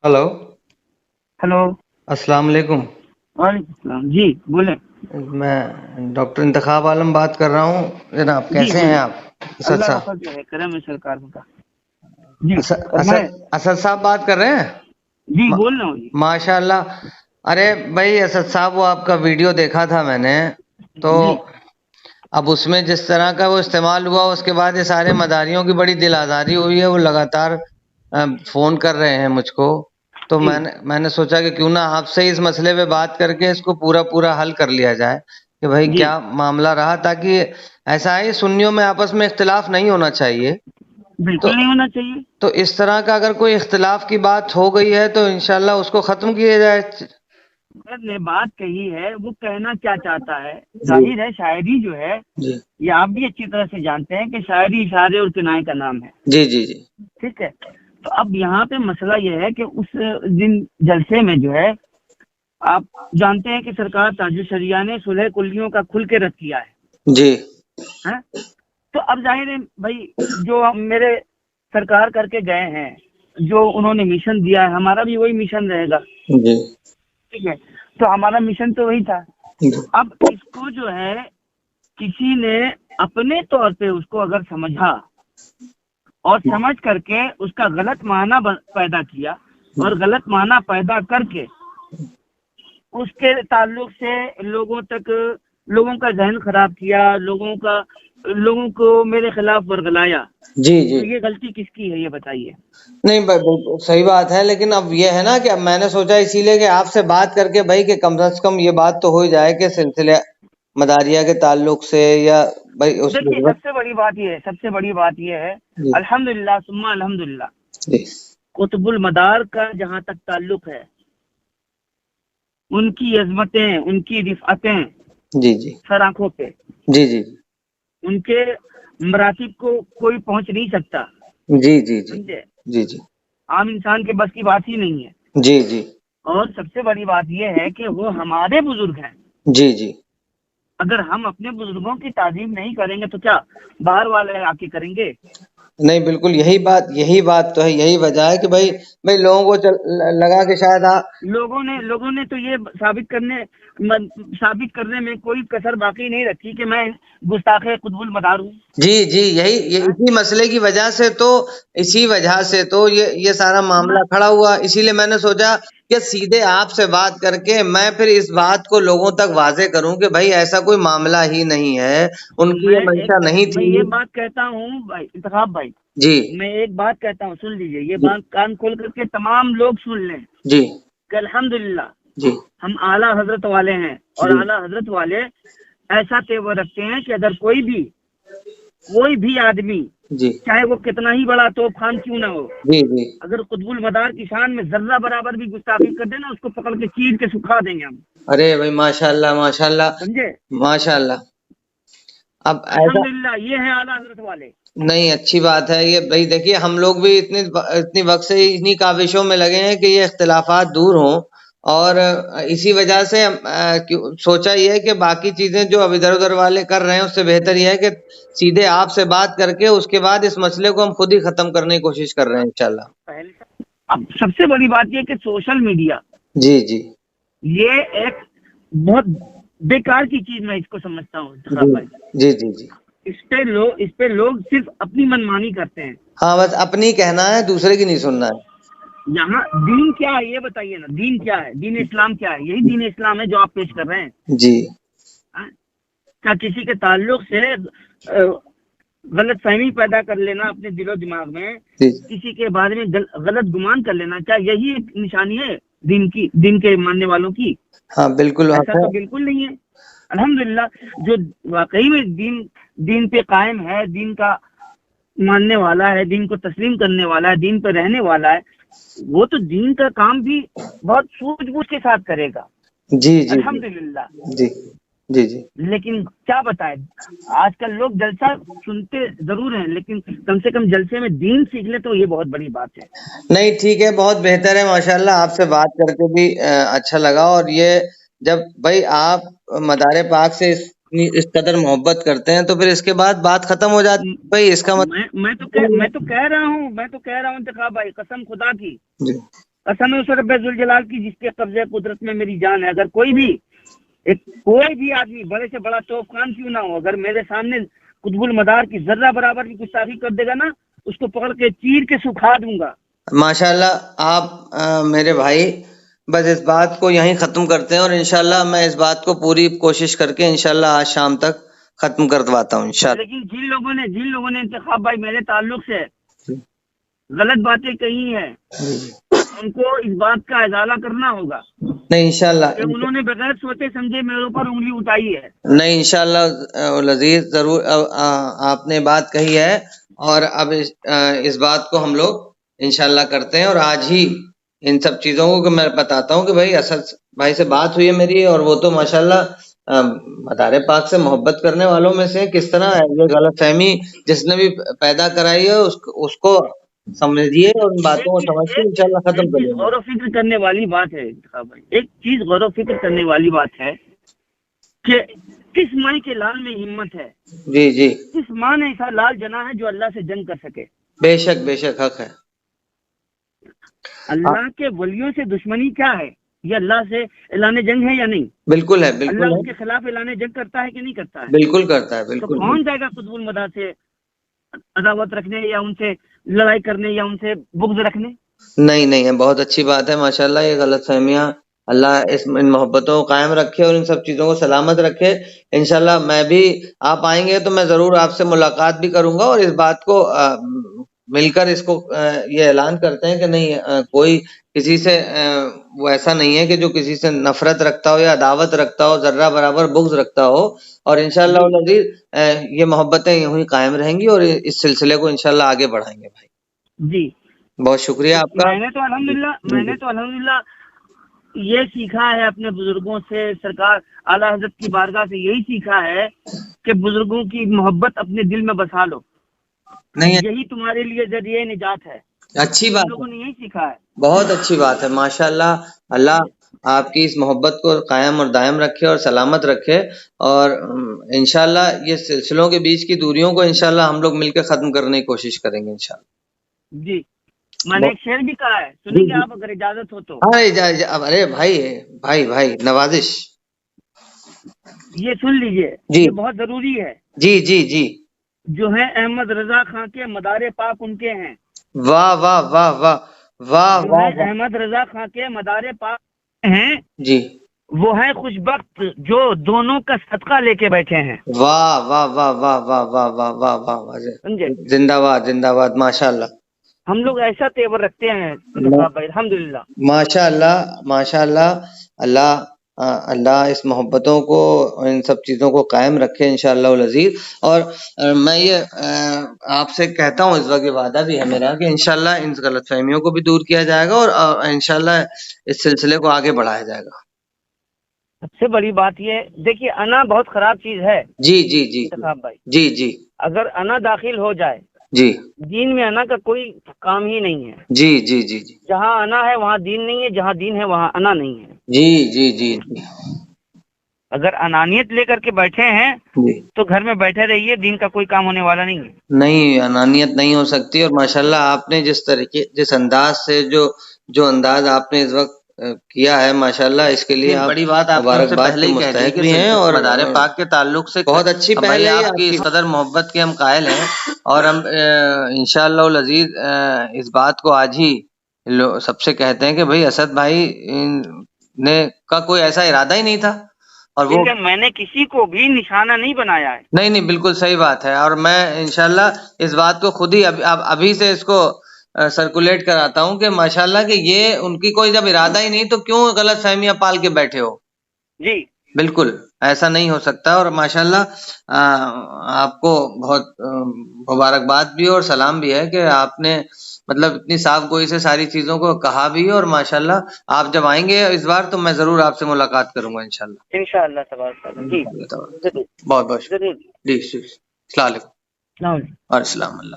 Hello. Hello. अस्सलाम वालेकुम। वालेकुम सलाम जी, बोले। मैं डॉक्टर इंतखाब आलम बात कर रहा हूँ जनाब, जी कैसे हैं बोले। आप? असद अल्लाह का साहब, फजल है, करम है सरकार का। जी असद फरमाए। असद असद साहब बात कर रहे हैं। जी मा, बोल रहा हूँ जी। माशाल्लाह। अरे भाई असद साहब, वो आपका वीडियो देखा था मैंने, तो जी अब उसमें जिस तरह का वो इस्तेमाल हुआ, उसके बाद ये सारे मदारियों की बड़ी दिल आज़ारी हुई है। वो लगातार फोन कर रहे हैं मुझको। तो जी मैंने सोचा कि क्यों ना आपसे इस मसले पे बात करके इसको पूरा पूरा हल कर लिया जाए कि भाई जी, क्या मामला रहा, ताकि ऐसा है सुन्नियों में आपस में इख्तिलाफ नहीं होना चाहिए। तो बिल्कुल नहीं होना चाहिए। तो इस तरह का अगर कोई इख्तिलाफ की बात हो गई है तो इंशाल्लाह उसको खत्म किया जाए। सर ने बात कही है, वो कहना क्या चाहता है। जी जाहिर है शायरी जो है, जी ये आप भी अच्छी तरह से जानते हैं कि शायरी इशारे और किनाए का नाम है। जी जी जी ठीक है। तो अब यहाँ पे मसला ये है कि उस दिन जलसे में जो है, आप जानते हैं कि सरकार ताजुल शरिया ने सुलह कुल्लियों का खुल के रद्द किया जी है। तो अब जाहिर है भाई, जो हम मेरे सरकार करके गए हैं, जो उन्होंने मिशन दिया है, हमारा भी वही मिशन रहेगा। जी ठीक है। तो हमारा मिशन तो वही था। जी अब इसको जो है, किसी ने अपने तौर पे उसको अगर समझा और समझ करके उसका गलत माना पैदा किया, और गलत माना पैदा करके उसके ताल्लुक से लोगों तक, लोगों का जहन खराब किया, लोगों को मेरे खिलाफ वर्गलाया। जी जी। तो ये गलती किसकी है, ये बताइए। नहीं, बिल्कुल सही बात है, लेकिन अब ये है ना कि अब मैंने सोचा इसीलिए कि आपसे बात करके भाई कि कम से कम ये बात तो हो ही जाए कि सिलसिले मदारिया के ताल्लुक से, या भाई उस देखिए, गुर्बत। सबसे बड़ी बात ये है, जी अल्हम्दुलिल्लाह सुम्मा अल्हम्दुलिल्लाह, जी कुतुबुल मदार का जहाँ तक ताल्लुक है, उनकी अजमतें, उनकी रिफातें जी जी सर आंखों पे, जी जी उनके मरातिब को कोई पहुंच नहीं सकता। जी जी जी समझे। जी जी आम इंसान के बस की बात ही नहीं है। जी जी और सबसे बड़ी बात यह है कि वो हमारे बुजुर्ग हैं। जी जी। अगर हम अपने बुजुर्गों की ताजीम नहीं करेंगे तो क्या बाहर वाले आके करेंगे। नहीं, बिल्कुल यही बात तो है, यही वजह है कि भाई भाई लोगों को लगा कि शायद लोगों ने तो ये साबित करने में कोई कसर बाकी नहीं रखी कि मैं गुस्ताखे कुतुबुल मदार हूँ। जी जी, ये हाँ? इसी मसले की वजह से तो, इसी वजह से तो ये सारा मैं मामला खड़ा हुआ। इसीलिए मैंने सोचा कि सीधे आपसे बात करके मैं फिर इस बात को लोगों तक वाजे करूं कि भाई ऐसा कोई मामला ही नहीं है, उनकी मैं ये मंशा नहीं मैं थी। ये बात कहता हूँ भाई इंतखाब भाई, जी मैं एक बात कहता हूँ, सुन लीजिए, ये जी बात कान खोल करके तमाम लोग सुन लें जी कि अल्हम्दुलिल्लाह जी हम आला हजरत वाले हैं, और जी आला हजरत वाले ऐसा तेवर रखते हैं कि अगर कोई भी आदमी, जी चाहे वो कितना ही बड़ा तोप खान क्यों ना हो, जी जी। अगर कुतुबुल मदार की शान में जर्रा बराबर भी गुस्ताखी कर देना, उसको पकड़ के चीर के सुखा देंगे हम। अरे भाई माशाल्लाह माशाल्लाह समझे। माशाल्लाह। अब ऐसा अल्हम्दुलिल्लाह, ये है आला हजरत वाले। नहीं, अच्छी बात है ये भाई। देखिए हम लोग भी इतनी इतनी वक्त से इन्हीं काविशों में लगे हैं कि ये इख्तिलाफात दूर हों, और इसी वजह से सोचा ये है कि बाकी चीजें जो अब इधर उधर वाले कर रहे हैं उससे बेहतर ये है कि सीधे आपसे बात करके उसके बाद इस मसले को हम खुद ही खत्म करने की कोशिश कर रहे हैं इंशाल्लाह। पहले अब सबसे बड़ी बात यह कि सोशल मीडिया, जी जी ये एक बहुत बेकार की चीज मैं इसको समझता हूँ जी इंतखाब भाई। जी जी जी। इस पे लोग सिर्फ अपनी मनमानी करते हैं। हाँ, बस अपनी कहना है, दूसरे की नहीं सुनना है। यहाँ दीन क्या है ये बताइए ना, दीन क्या है, दीन इस्लाम क्या है, यही दीन इस्लाम है जो आप पेश कर रहे हैं। जी हाँ? क्या किसी के ताल्लुक से गलत फहमी पैदा कर लेना अपने दिलो दिमाग में, जी किसी के बारे में गलत गुमान कर लेना, क्या यही एक निशानी है दीन के मानने वालों की? हाँ, बिल्कुल ऐसा बात है। तो बिल्कुल नहीं है। अल्हम्दुलिल्लाह, जो वाकई में दीन पे कायम है, दीन का मानने वाला है, दीन को तस्लीम करने वाला है, दीन पे रहने वाला है, वो तो दीन का काम भी बहुत सूझबूझ के साथ करेगा। जी जी जी अल्हम्दुलिल्लाह। जी जी जी। लेकिन क्या बताएं, आजकल लोग जलसा सुनते जरूर हैं, लेकिन कम से कम जलसे में दीन सीख ले तो ये बहुत बड़ी बात है। नहीं, ठीक है, बहुत बेहतर है माशाल्लाह। आपसे बात करके भी अच्छा लगा। और ये जब भाई आप मदारे पाक से इस कदर मोहब्बत करते हैं तो फिर इसके बाद बात खत्म हो जाती है भाई, इसका मतलब मैं तो कह रहा हूँ इंतखाब भाई, कसम खुदा की, जी قسم ہے اس رب ذوال جلال کی جس کے قبضے قدرت میں میری جان ہے، اگر کوئی بھی آدمی بڑے سے بڑا توف خان کیوں نہ ہو، اگر میرے سامنے قطب المدار کی ذرہ برابر بھی گستاخی کر دے گا نا، اس کو پکڑ کے چیر کے سکھا دوں گا۔ ماشاءاللہ آپ میرے بھائی بس اس بات کو یہیں ختم کرتے ہیں، اور انشاءاللہ میں اس بات کو پوری کوشش کر کے انشاءاللہ آج شام تک ختم کرواتا ہوں انشاءاللہ۔ لیکن جن لوگوں نے انتخاب بھائی میرے تعلق سے غلط باتیں کہی ہیں، ان کو اس بات کا ازالہ کرنا ہوگا نہیں انشاءاللہ، کہ انہوں نے بغیر سوچے سمجھے میرے اوپر انگلی اٹھائی ہے۔ نہیں انشاءاللہ العزیز ضرور آپ نے بات کہی ہے، اور اب اس بات کو ہم لوگ انشاءاللہ کرتے ہیں، اور آج ہی ان سب چیزوں کو میں بتاتا ہوں کہ بھائی اسد بھائی سے بات ہوئی ہے میری، اور وہ تو ماشاءاللہ مدار پاک سے محبت کرنے والوں میں سے، کس طرح یہ غلط فہمی جس نے بھی پیدا کرائی ہے اس کو سمجھیے اور ان باتوں کو سمجھ کے انشاءاللہ ختم کر لیں گے۔ غور و فکر کرنے والی بات ہے بھائی، ایک چیز غور و فکر کرنے والی بات ہے کہ کس ماں کے لال میں ہمت ہے، جی جی، کس ماں نے ایسا لال جنا ہے جو اللہ سے جنگ کر سکے۔ بے شک حق ہے۔ اللہ کے ولیوں سے دشمنی کیا ہے؟ یہ اللہ سے اعلان جنگ ہے یا نہیں؟ بالکل ہے، بالکل اللہ ہے، اس کے خلاف اعلان جنگ کرتا ہے کہ نہیں کرتا ہے؟ بالکل کرتا ہے، تو بالکل۔ کون جائے گا قطب المدار سے عداوت رکھنے یا ان سے لڑائی کرنے یا ان سے بغض رکھنے؟ نہیں، بہت اچھی بات ہے ماشاءاللہ، یہ غلط فہمیاں اللہ ان محبتوں کو قائم رکھے اور ان سب چیزوں کو سلامت رکھے۔ انشاءاللہ میں بھی، آپ آئیں گے تو میں ضرور آپ سے ملاقات بھی کروں گا، اور اس بات کو مل کر اس کو یہ اعلان کرتے ہیں کہ نہیں کوئی کسی سے وہ ایسا نہیں ہے کہ جو کسی سے نفرت رکھتا ہو یا عداوت رکھتا ہو، ذرہ برابر بغض رکھتا ہو، اور انشاءاللہ العزیز یہ محبتیں یوں ہی قائم رہیں گی، اور اس سلسلے کو انشاءاللہ آگے بڑھائیں گے بھائی۔ جی بہت شکریہ آپ کا۔ میں نے تو الحمدللہ یہ سیکھا ہے اپنے بزرگوں سے، سرکار اعلیٰ حضرت کی بارگاہ سے یہی سیکھا ہے کہ بزرگوں کی محبت اپنے دل میں بسا لو، نہیں یہی تمہارے لیے ذریعہ نجات ہے۔ اچھی بات لوگوں ہے، نے یہی سیکھا ہے۔ بہت اچھی بات ہے ماشاءاللہ۔ اللہ آپ کی اس محبت کو قائم اور دائم رکھے اور سلامت رکھے، اور انشاءاللہ یہ سلسلوں کے بیچ کی دوریوں کو انشاءاللہ ہم لوگ مل کے ختم کرنے کی کوشش کریں گے انشاءاللہ۔ جی میں نے ایک شعر بھی کہا ہے، سنیں گے آپ اگر اجازت ہو تو؟ ارے بھائی نوازش، یہ سن لیجئے، جی یہ بہت ضروری ہے۔ جی، جو ہے احمد رضا خان کے مدار پاک ان کے ہیں۔ واہ واہ واہ واہ واہ جو ہے واہ، احمد رضا خان کے مدار پاک ہیں، جی وہ ہے خوش بخت جو دونوں کا صدقہ لے کے بیٹھے ہیں۔ واہ واہ واہ واہ واہ واہ واہ واہ واہ واہ، سمجھے؟ زندہ باد ماشاءاللہ، ہم لوگ ایسا تیور رکھتے ہیں بھائی الحمدللہ۔ ماشاءاللہ اللہ اس محبتوں کو، ان سب چیزوں کو قائم رکھے انشاءاللہ العزیز۔ اور میں یہ آپ سے کہتا ہوں، اس وقت یہ وعدہ بھی ہے میرا کہ انشاءاللہ ان غلط فہمیوں کو بھی دور کیا جائے گا، اور انشاءاللہ اس سلسلے کو آگے بڑھایا جائے گا۔ سب سے بڑی بات یہ دیکھیے، انا بہت خراب چیز ہے جی بھائی۔ جی اگر انا داخل ہو جائے جی دین میں، انا کا کوئی کام ہی نہیں ہے۔ جی جہاں انا ہے وہاں دین نہیں ہے، جہاں دین ہے وہاں انا نہیں ہے۔ جی اگر انانیت لے کر کے بیٹھے ہیں جی، تو گھر میں بیٹھے رہیے، دین کا کوئی کام ہونے والا نہیں ہے۔ نہیں انانیت نہیں ہو سکتی، اور ماشاءاللہ آپ نے جس انداز سے جو انداز آپ نے اس وقت کیا ہے ماشاءاللہ، اس کے لیے بڑی بات آپ پہلے ہی مستحق بھی ہیں، اور مدار پاک کے تعلق سے بہت اچھی پہلے آپ کی اس قدر محبت کے ہم قائل ہیں، اور ہم انشاءاللہ العزیز اس بات کو آج ہی سب سے کہتے ہیں کہ بھئی اسد بھائی نے کا کوئی ایسا ارادہ ہی نہیں تھا، اور وہ میں نے کسی کو بھی نشانہ نہیں بنایا ہے۔ نہیں بالکل صحیح بات ہے، اور میں انشاءاللہ اس بات کو خود ہی ابھی سے اس کو سرکولیٹ کراتا ہوں کہ ماشاءاللہ کہ یہ ان کی کوئی جب ارادہ ہی نہیں تو کیوں غلط فہمیاں پال کے بیٹھے ہو؟ جی بالکل ایسا نہیں ہو سکتا، اور ماشاءاللہ آپ کو بہت مبارکباد بھی اور سلام بھی ہے کہ آپ نے مطلب اتنی صاف گوئی سے ساری چیزوں کو کہا بھی، اور ماشاءاللہ آپ جب آئیں گے اس بار تو میں ضرور آپ سے ملاقات کروں گا انشاءاللہ۔ انشاءاللہ تبارک اللہ۔ جی بہت شکریہ، جی السلام علیکم۔ ضرور۔ وعلیکم السلام۔ اللہ